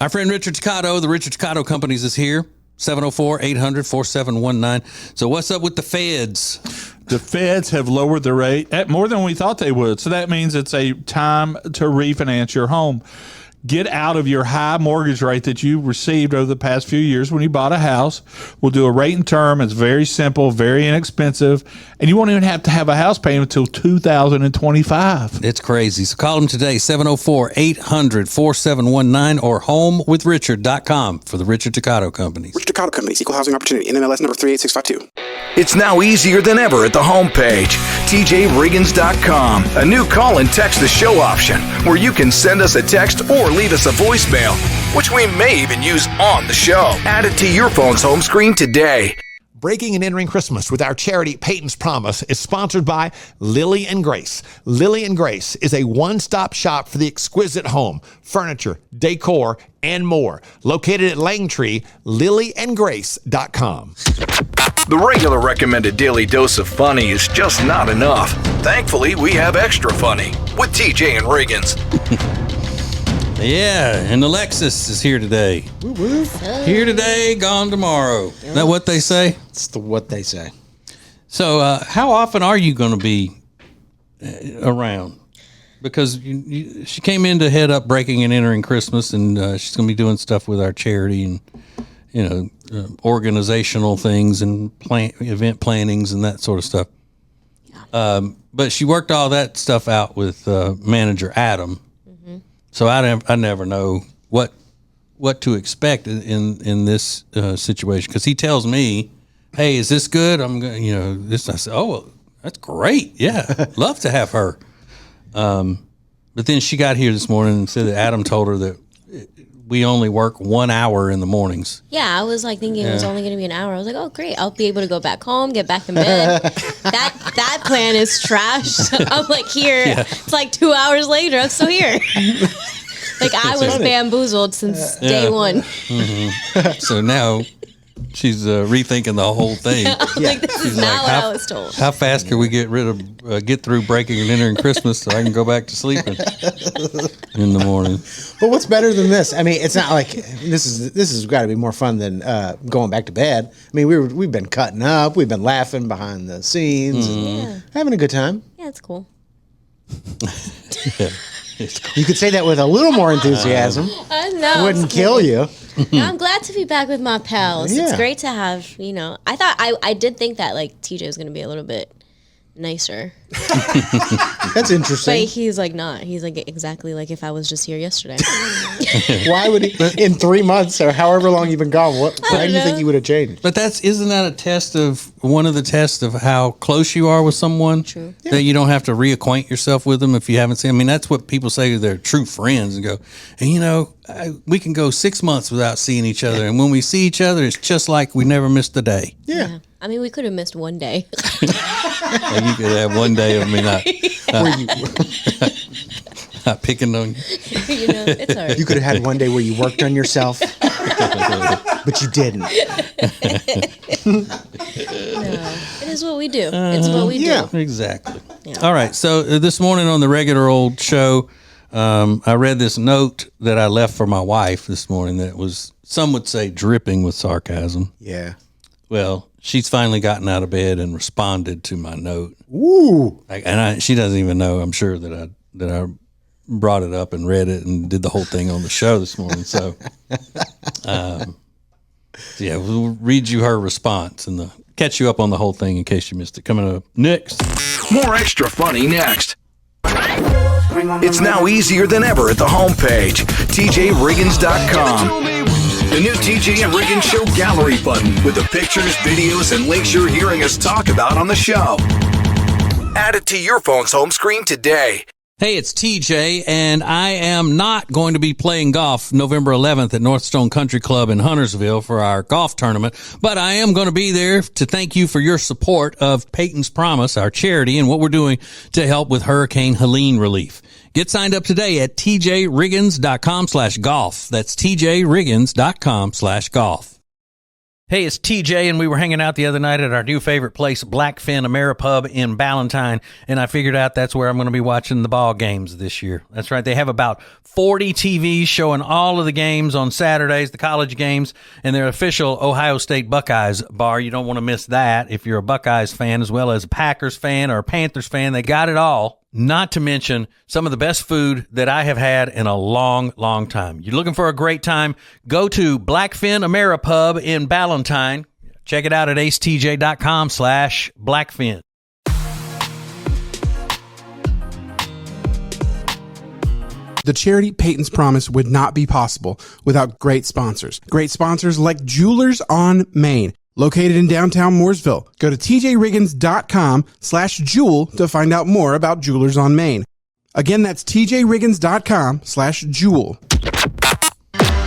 Our friend Richard Ticcato, the Richard Ticcato Companies is here. 704-800-4719. So what's up with the feds? The feds have lowered the rate at more than we thought they would. So that means it's a time to refinance your home. Get out of your high mortgage rate that you received over the past few years when you bought a house. We'll do a rate and term. It's very simple, very inexpensive, and you won't even have to have a house payment until 2025. It's crazy. So call them today, 704-800-4719 or homewithrichard.com for the Richard Ticcato Companies. Richard Ticcato Companies, Equal Housing Opportunity, NMLS number 38652. It's now easier than ever at the homepage, TJRiggins.com. A new call and text the show option where you can send us a text or leave us a voicemail, which we may even use on the show. Add it to your phone's home screen today. Breaking and Entering Christmas with our charity Peyton's Promise is sponsored by Lily and Grace. Lily and Grace is a one-stop shop for the exquisite home, furniture, decor, and more. Located at Langtree, lilyandgrace.com. The regular recommended daily dose of funny is just not enough. Thankfully, we have extra funny with TJ and Riggins. Yeah, and Alexis is here today. Here today, gone tomorrow. Is that what they say? It's what they say. So how often are you going to be around? Because she came in to head up Breaking and Entering Christmas, and she's going to be doing stuff with our charity and, organizational things and event plannings and that sort of stuff. But she worked all that stuff out with manager Adam. So I never know what to expect in this situation, because he tells me, "Hey, is this good?" I'm going, this. I said, "Oh, well, that's great. Yeah, love to have her." But then she got here this morning and said that Adam told her that we only work 1 hour in the mornings. Yeah, I was like thinking it was only going to be an hour. I was like, oh, great. I'll be able to go back home, get back in bed. that plan is trash. I'm like, here. Yeah. It's like 2 hours later. I'm still here. Like, I was bamboozled since day one. Mm-hmm. So now she's rethinking the whole thing. Like, this is not what I was told. How fast can we get through Breaking and Entering Christmas so I can go back to sleeping in the morning? But what's better than this? I mean, it's not like this has got to be more fun than going back to bed. I mean, we've been cutting up, we've been laughing behind the scenes, and having a good time. Yeah, it's cool. Yeah, it's cool. You could say that with a little more enthusiasm. I know. Wouldn't kill you. No, I'm glad to be back with my pals. Yeah. It's great to have, I thought I did think that like TJ was going to be a little bit nicer. That's interesting. But he's like not. He's like exactly like if I was just here yesterday. Why would he, in 3 months or however long you've been gone, why do you think he would have changed? But isn't that one of the tests of how close you are with someone? True. Yeah. That you don't have to reacquaint yourself with them if you haven't seen. I mean, that's what people say they're true friends and go, and we can go 6 months without seeing each other, and when we see each other, it's just like we never missed a day. Yeah. I mean, we could have missed one day. Like you could have one day of me not picking on you. It's all right. You could have had one day where you worked on yourself, but you didn't. No, it is what we do. It's what we do. Exactly. Yeah. All right. So this morning on the regular old show, I read this note that I left for my wife this morning that was, some would say, dripping with sarcasm. Yeah. Well, she's finally gotten out of bed and responded to my note. Ooh. She doesn't even know, I'm sure, that I brought it up and read it and did the whole thing on the show this morning. So, yeah, we'll read you her response and catch you up on the whole thing in case you missed it. Coming up next. More extra funny next. It's now easier than ever at the homepage, TJRiggins.com. The new TJ and Riggins Show gallery button with the pictures, videos, and links you're hearing us talk about on the show. Add it to your phone's home screen today. Hey, it's TJ, and I am not going to be playing golf November 11th at Northstone Country Club in Huntersville for our golf tournament, but I am going to be there to thank you for your support of Peyton's Promise, our charity, and what we're doing to help with Hurricane Helene relief. Get signed up today at tjriggins.com/golf. That's tjriggins.com/golf. Hey, it's TJ, and we were hanging out the other night at our new favorite place, Blackfin Ameripub in Ballantyne, and I figured out that's where I'm going to be watching the ball games this year. That's right. They have about 40 TVs showing all of the games on Saturdays, the college games, and their official Ohio State Buckeyes bar. You don't want to miss that if you're a Buckeyes fan as well as a Packers fan or a Panthers fan. They got it all. Not to mention some of the best food that I have had in a long, long time. You're looking for a great time? Go to Blackfin Ameripub in Ballantyne. Check it out at acetj.com/Blackfin. The charity Peyton's Promise would not be possible without great sponsors. Great sponsors like Jewelers on Main, located in downtown Mooresville. Go to tjriggins.com/jewel to find out more about Jewelers on Main. Again, that's tjriggins.com/jewel.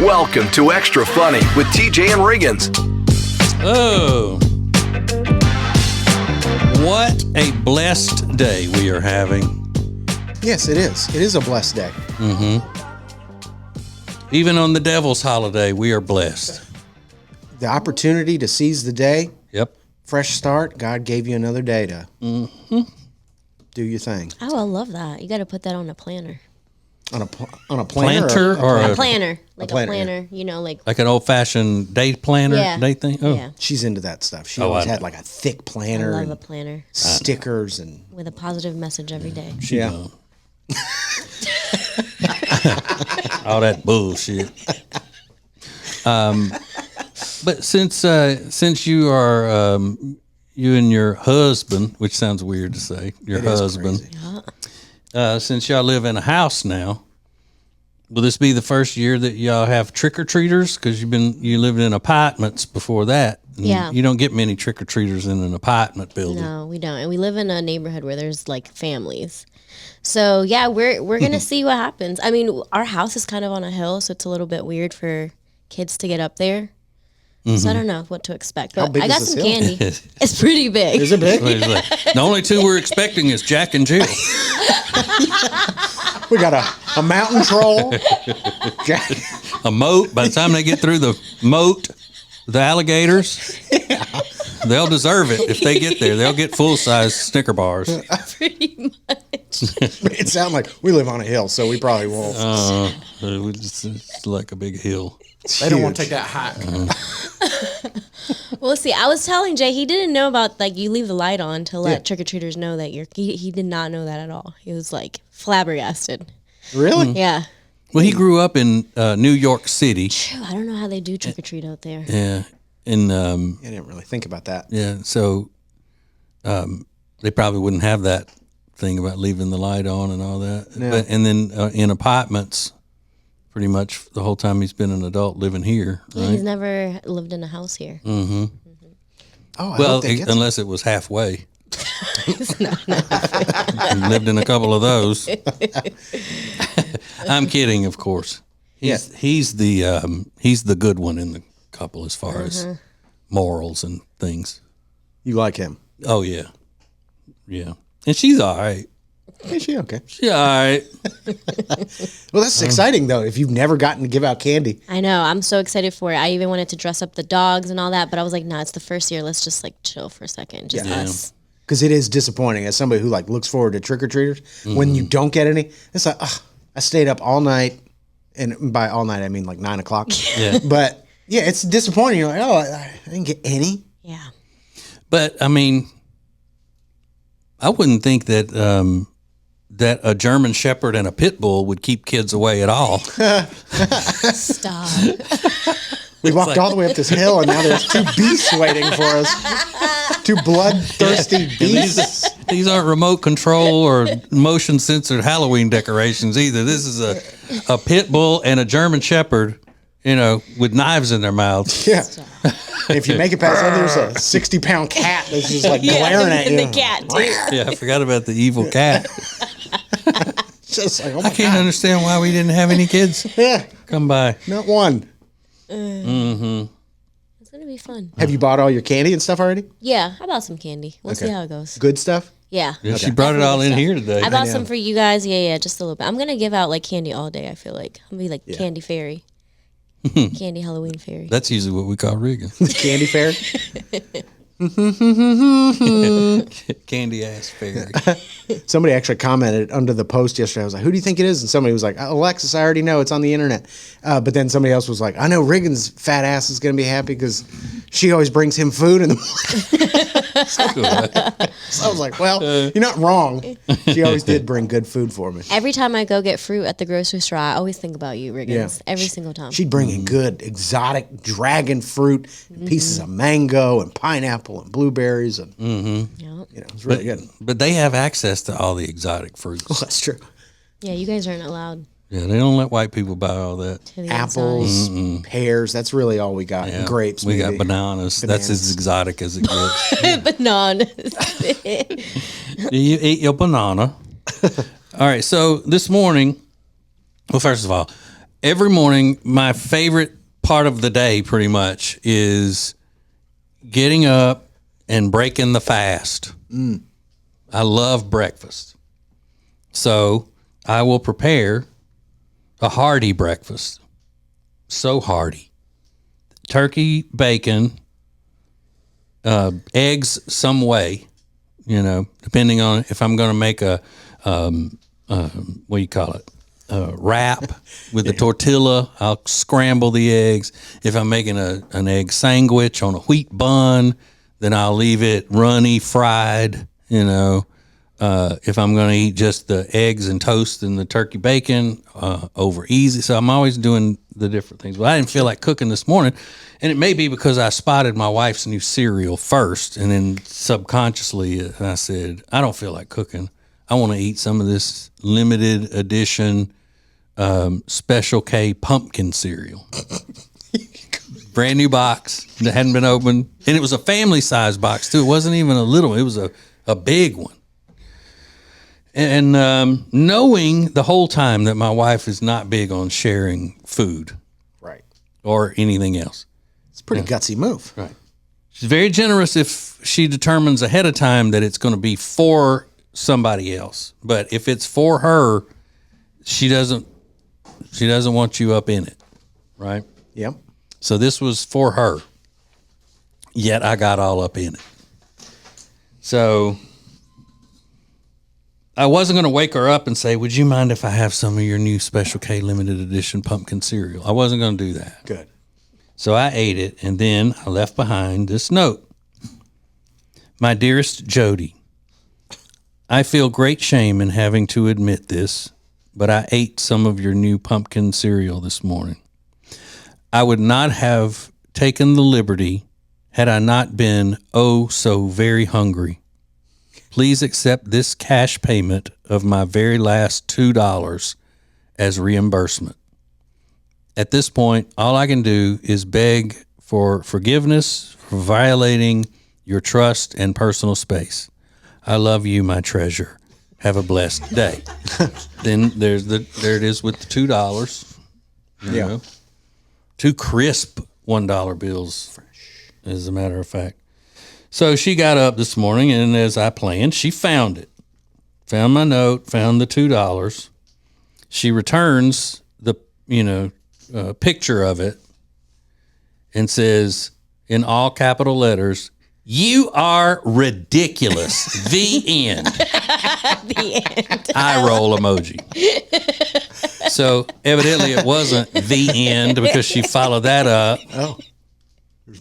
Welcome to Extra Funny with TJ and Riggins. Oh, what a blessed day we are having. Yes, it is. It is a blessed day. Even on the devil's holiday, we are blessed. The opportunity to seize the day, Yep. fresh start. God gave you another day to do your thing. Oh, I love that. You got to put that on a planner. On a planner? Planter or A planner. Like a planner, planner, you know, like. like an old-fashioned day planner, Yeah. day thing? Oh. Yeah. She's into that stuff. She Oh, always I had know. like a thick I planner love and a planner stickers and with a positive message every day. yeah. All that bullshit. But since you are you and your husband, which sounds weird to say, your It is husband, crazy. since y'all live in a house now, will this be the first year that y'all have trick or treaters? Because you lived in apartments before that. And Yeah. you don't get many trick or treaters in an apartment building. No, we don't. And we live in a neighborhood where there's like families. So yeah, we're gonna see what happens. I mean, our house is kind of on a hill, so it's a little bit weird for kids to get up there. So I don't know what to expect. But big I is got this some hill? candy. It's pretty big. Is it big? The only two we're expecting is Jack and Jill. We got a mountain troll. Jack. A moat. By the time they get through the moat, the alligators, they'll deserve it if they get there. They'll get full-size Snicker bars. Pretty much. It sounds like we live on a hill, so we probably won't. It's like a big hill. They don't want to take that hike. Well, see, I was telling Jay he didn't know about like you leave the light on to let trick or treaters know that you're. He did not know that at all. He was like flabbergasted. Really? Yeah. Well, he grew up in New York City. Phew, I don't know how they do trick or treat out there. Yeah, and I didn't really think about that. yeah, so they probably wouldn't have that thing about leaving the light on and all that. No. But, and then in apartments, pretty much the whole time he's been an adult living here, Yeah, right? he's never lived in a house here. Oh, I Well, hope they get unless it was halfway. Lived in a couple of those. I'm kidding, of course. He's the good one in the couple as far as morals and things. you like him. Oh yeah, yeah, and she's all right. Is she okay? She's all right. Well, that's exciting though. If you've never gotten to give out candy, I know. I'm so excited for it. I even wanted to dress up the dogs and all that, but I was like, nah, it's the first year. Let's just like chill for a second. Just us. because it is disappointing as somebody who like looks forward to trick or treaters when you don't get any. It's like, I stayed up all night, and by all night I mean like 9 o'clock. Yeah. But yeah, it's disappointing. You're like, oh, I didn't get any. Yeah. But I mean, I wouldn't think that that a German Shepherd and a pit bull would keep kids away at all. Stop. We walked all the way up this hill, and now there's two beasts waiting for us. Two bloodthirsty beasts. These aren't remote control or motion censored Halloween decorations either. This is a pit bull and a German Shepherd, with knives in their mouths. Yeah. If you make it past that, there's a 60-pound cat that's just like glaring at you. And the cat, too. Yeah, I forgot about the evil cat. Just like, oh my I can't God. understand why we didn't have any kids Yeah, come by. not one. It's going to be fun. Have you bought all your candy and stuff already? Yeah, I bought some candy. We'll see how it goes. Good stuff? Yeah. Yeah, she brought it all in here today. I bought some for you guys. Yeah, just a little bit. I'm going to give out like candy all day, I feel like. I'm going to be like candy fairy. Candy Halloween fairy. That's usually what we call Riggins. Candy fair. Candy ass fairy. Somebody actually commented under the post yesterday. I was like, who do you think it is? And somebody was like, Alexis, I already know. It's on the internet. But then somebody else was like, I know Riggins' fat ass is going to be happy because she always brings him food in the morning. So I was like, well, you're not wrong. She always did bring good food for me. Every time I go get fruit at the grocery store, I always think about you, Riggins. Yeah. Every single time. She'd bring in good exotic dragon fruit, and pieces of mango and pineapple and blueberries. And, Yep. it's really good. But they have access to all the exotic fruits. Well, that's true. Yeah, you guys aren't allowed Yeah, they don't let white people buy all that. to the Apples, inside. pears. That's really all we got. Yeah. Grapes. We got maybe. bananas. That's as exotic as it gets. Bananas. You eat your banana. All right. So this morning, well, first of all, every morning, my favorite part of the day pretty much is getting up and breaking the fast. I love breakfast. So I will prepare a hearty breakfast. So hearty. Turkey, bacon, eggs some way, depending on if I'm going to make a, what do you call it? Wrap with the tortilla. I'll scramble the eggs. If I'm making an egg sandwich on a wheat bun, then I'll leave it runny, fried, if I'm going to eat just the eggs and toast and the turkey bacon, over easy. So I'm always doing the different things. But I didn't feel like cooking this morning. And it may be because I spotted my wife's new cereal first. And then subconsciously I said, I don't feel like cooking. I want to eat some of this limited edition Special K pumpkin cereal. Brand new box that hadn't been opened. And it was a family size box too. It wasn't even a little, it was a big one. And knowing the whole time that my wife is not big on sharing food. Right. Or anything else. It's a pretty gutsy move. Right. She's very generous if she determines ahead of time that it's going to be for somebody else. But if it's for her, she doesn't want you up in it. Right? Yep. So this was for her. Yet I got all up in it. So I wasn't going to wake her up and say, would you mind if I have some of your new Special K limited edition pumpkin cereal? I wasn't going to do that. Good. So I ate it, and then I left behind this note. My dearest Jody, I feel great shame in having to admit this, but I ate some of your new pumpkin cereal this morning. I would not have taken the liberty had I not been oh so very hungry. Please accept this cash payment of my very last $2 as reimbursement. At this point, all I can do is beg for forgiveness for violating your trust and personal space. I love you, my treasure. Have a blessed day. Then there it is with the $2. Yeah. 2 crisp $1 bills, as a matter of fact. So she got up this morning, and as I planned, she found it. Found my note, found the $2. She returns the, picture of it and says in all capital letters, "You are ridiculous." The end. The end. Eye roll emoji. So evidently it wasn't the end because she followed that up. Oh.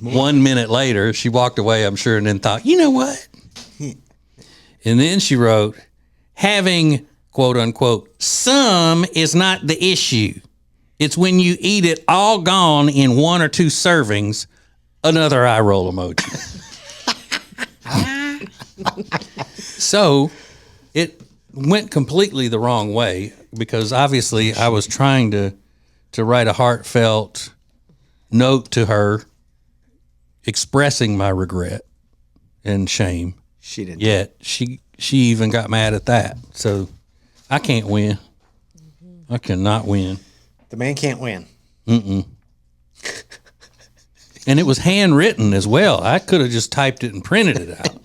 1 minute later, she walked away, I'm sure, and then thought, you know what? And then she wrote, having, quote unquote, some is not the issue. It's when you eat it all gone in 1 or 2 servings. Another eye roll emoji. So it went completely the wrong way because obviously I was trying to write a heartfelt note to her expressing my regret and shame. She didn't. Yet she even got mad at that. So I can't win. I cannot win. The man can't win. And it was handwritten as well. I could have just typed it and printed it out.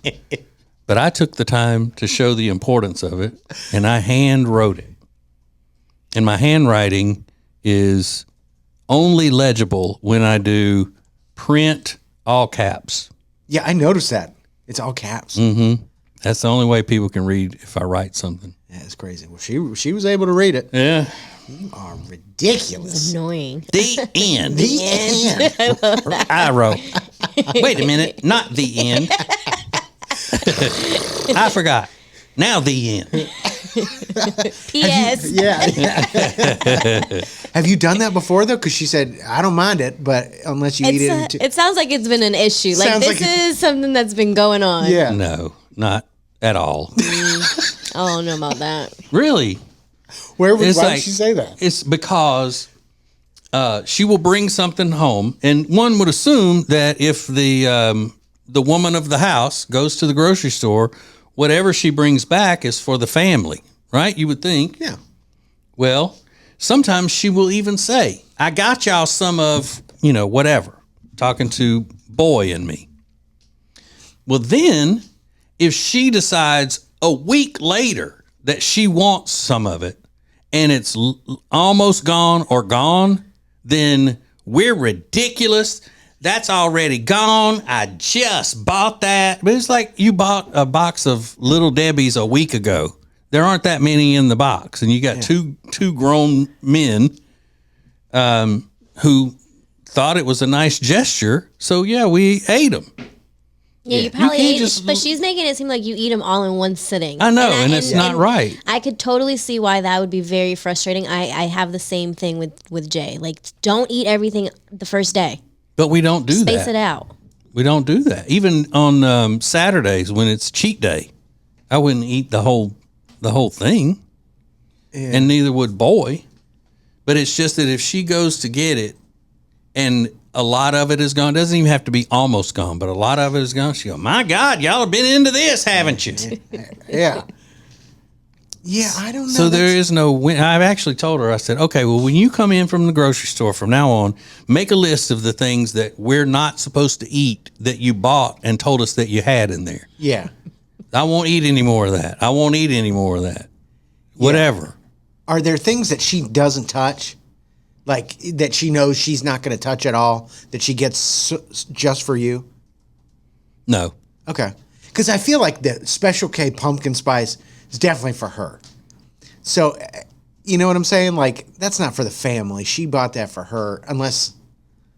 But I took the time to show the importance of it, and I hand wrote it. And my handwriting is only legible when I do print all caps. Yeah, I noticed that. It's all caps. That's the only way people can read if I write something. Yeah, it's crazy. Well, she was able to read it. Yeah. You are ridiculous. Annoying. The end. The end. I wrote. Wait a minute. Not the end. I forgot. Now the end. P.S. Yeah. Have you done that before though? Because she said I don't mind it, but unless you eat it. It sounds like it's been an issue. Like Sounds this like is something that's been going on. Yeah. No, not at all. I don't know about that. Really? Why It's would like- she say that? It's because she will bring something home, and one would assume that if the woman of the house goes to the grocery store, whatever she brings back is for the family, right? You would think. Yeah. Well, sometimes she will even say, "I got y'all some of whatever." Talking to Boy and me. Well, then if she decides a week later that she wants some of it and it's almost gone or gone, then we're ridiculous. That's already gone. I just bought that. But it's like you bought a box of Little Debbie's a week ago. There aren't that many in the box. And you got two grown men who thought it was a nice gesture. So, yeah, we ate them. Yeah, you probably can't ate just- but she's making it seem like you eat them all in one sitting. I know, and it's not right. I could totally see why that would be very frustrating. I have the same thing with Jay. Like, don't eat everything the first day. But we don't do Space that. it out. We don't do that. Even on Saturdays when it's cheat day, I wouldn't eat the whole thing, and neither would Boy. But it's just that if she goes to get it, and a lot of it is gone, it doesn't even have to be almost gone, but a lot of it is gone. She goes, "My God, y'all have been into this, haven't you?" Yeah. Yeah, I don't know. So there is no win. I've actually told her, I said, okay, well, when you come in from the grocery store from now on, make a list of the things that we're not supposed to eat that you bought and told us that you had in there. Yeah. I won't eat any more of that. I won't eat any more of that. Whatever. Are there things that she doesn't touch? Like that she knows she's not going to touch at all, that she gets just for you? No. Okay. Because I feel like the Special K pumpkin spice is definitely for her. So, you know what I'm saying? Like, that's not for the family. She bought that for her, unless...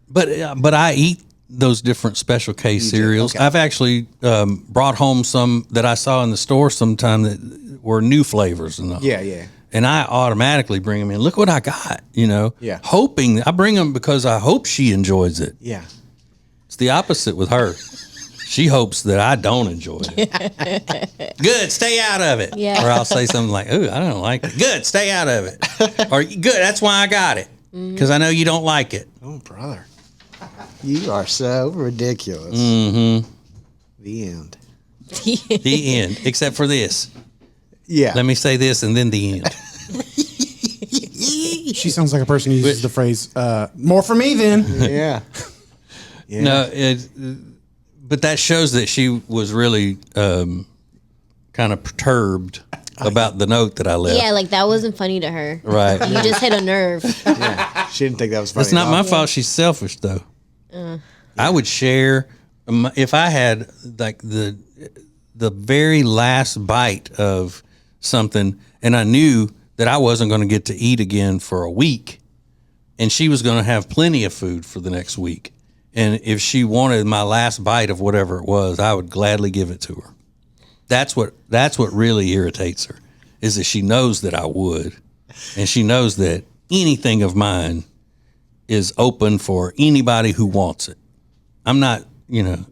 But I eat those different Special K cereals. Okay. I've actually brought home some that I saw in the store sometime that were new flavors. And all. Yeah. And I automatically bring them in. Look what I got, Yeah. hoping. I bring them because I hope she enjoys it. Yeah. It's the opposite with her. She hopes that I don't enjoy it. Good, stay out of it. Yeah. Or I'll say something like, "Ooh, I don't like it." Good, stay out of it. Or good, that's why I got it. Because I know you don't like it. Oh, brother. You are so ridiculous. Mm-hmm. The end. The end. Except for this. Yeah. Let me say this and then the end. She sounds like a person who uses the phrase, more for me then. Yeah. Yeah. No, but that shows that she was really kind of perturbed about the note that I left. Yeah, like that wasn't funny to her. Right. You just hit a nerve. She didn't think that was funny. It's not at my all. fault she's selfish, though. I would share if I had like the very last bite of something, and I knew that I wasn't going to get to eat again for a week, and she was going to have plenty of food for the next week. And if she wanted my last bite of whatever it was, I would gladly give it to her. That's what really irritates her, is that she knows that I would, and she knows that anything of mine is open for anybody who wants it. I'm not, and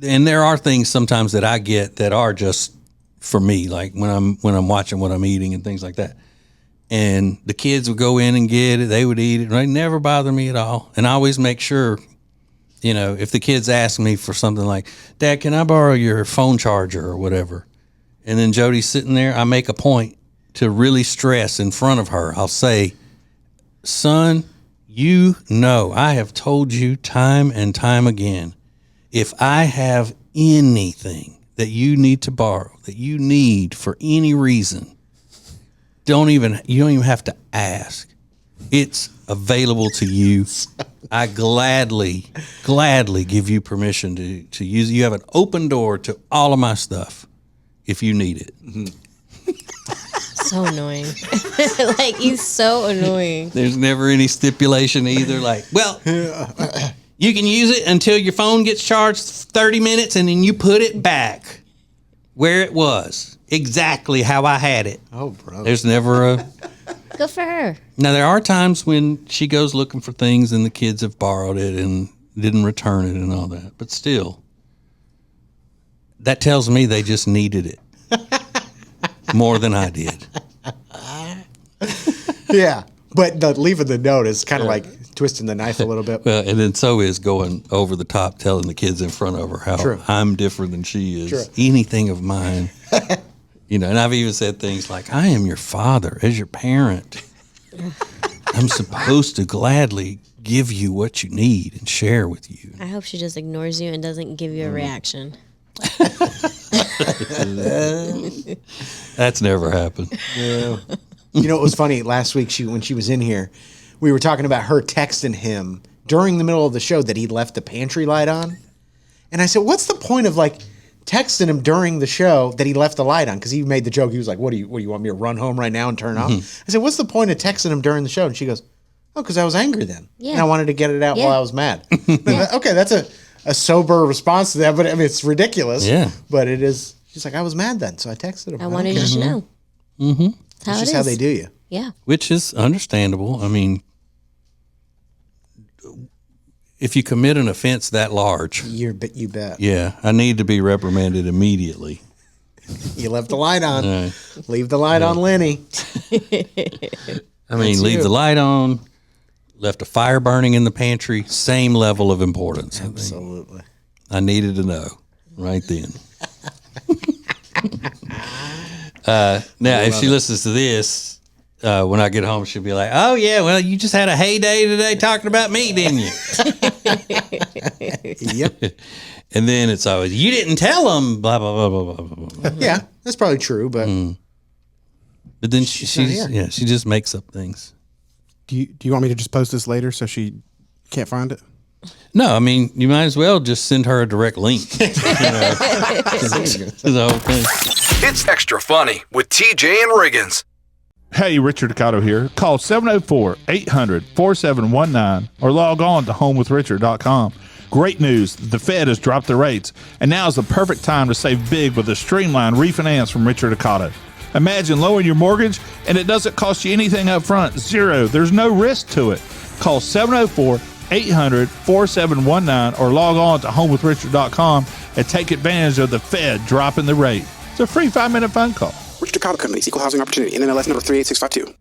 there are things sometimes that I get that are just for me, like when I'm watching what I'm eating and things like that. And the kids would go in and get it. They would eat it. They never bother me at all. And I always make sure, if the kids ask me for something like, "Dad, can I borrow your phone charger or whatever?" And then Jody's sitting there, I make a point to really stress in front of her. I'll say, "Son, I have told you time and time again, if I have anything that you need to borrow, that you need for any reason, you don't even have to ask. It's available to you. I gladly give you permission to use it. You have an open door to all of my stuff if you need it. So annoying. Like, he's so annoying. There's never any stipulation either. Like, well, you can use it until your phone gets charged 30 minutes and then you put it back where it was. Exactly how I had it. Oh, bro. There's never a... Good for her. Now, there are times when she goes looking for things and the kids have borrowed it and didn't return it and all that. But still, that tells me they just needed it more than I did. Yeah. But leaving the note is kind of like twisting the knife a little bit. Well, and then so is going over the top, telling the kids in front of her how True. I'm different than she is. True. Anything of mine. And I've even said things like, I am your father as your parent. I'm supposed to gladly give you what you need and share with you. I hope she just ignores you and doesn't give you a reaction. That's never happened. Yeah. You know, it was funny last week when she was in here, we were talking about her texting him during the middle of the show that he left the pantry light on. And I said, what's the point of like texting him during the show that he left the light on? Because he made the joke. He was like, what do you want me to run home right now and turn off? I said, what's the point of texting him during the show? And she goes, oh, because I was angry then. Yeah. And I wanted to get it out while I was mad. Okay, that's a sober response to that, but I mean, it's ridiculous. Yeah. But it is, she's like, I was mad then, so I texted him. I wanted you to know. Mm-hmm. That's just how they do you. Yeah. Which is understandable. I mean, if you commit an offense that large, You bet. yeah, I need to be reprimanded immediately. You left the light on. Right. Leave the light on, Lenny. I mean, leave the light on, left a fire burning in the pantry, same level of importance. Absolutely. I needed to know right then. Now, if she listens to this, when I get home, she'll be like, oh, yeah, well, you just had a heyday today talking about me, didn't you? Yep. And then it's always, you didn't tell them, blah, blah, blah, blah, blah, blah. Yeah, that's probably true, but But then not here. she just makes up things. Do you want me to just post this later so she can't find it? No, I mean, you might as well just send her a direct link. The whole thing. It's Extra Funny with TJ and Riggins. Hey, Richard Cotto here. Call 704-800-4719 or log on to homewithrichard.com. Great news. The Fed has dropped the rates, and now is the perfect time to save big with a streamlined refinance from Richard Cotto. Imagine lowering your mortgage, and it doesn't cost you anything up front. Zero. There's no risk to it. Call 704-800-4719 or log on to homewithrichard.com and take advantage of the Fed dropping the rate. It's a free 5-minute phone call. Richard Cotto Companies, Equal Housing Opportunity, NMLS number 38652.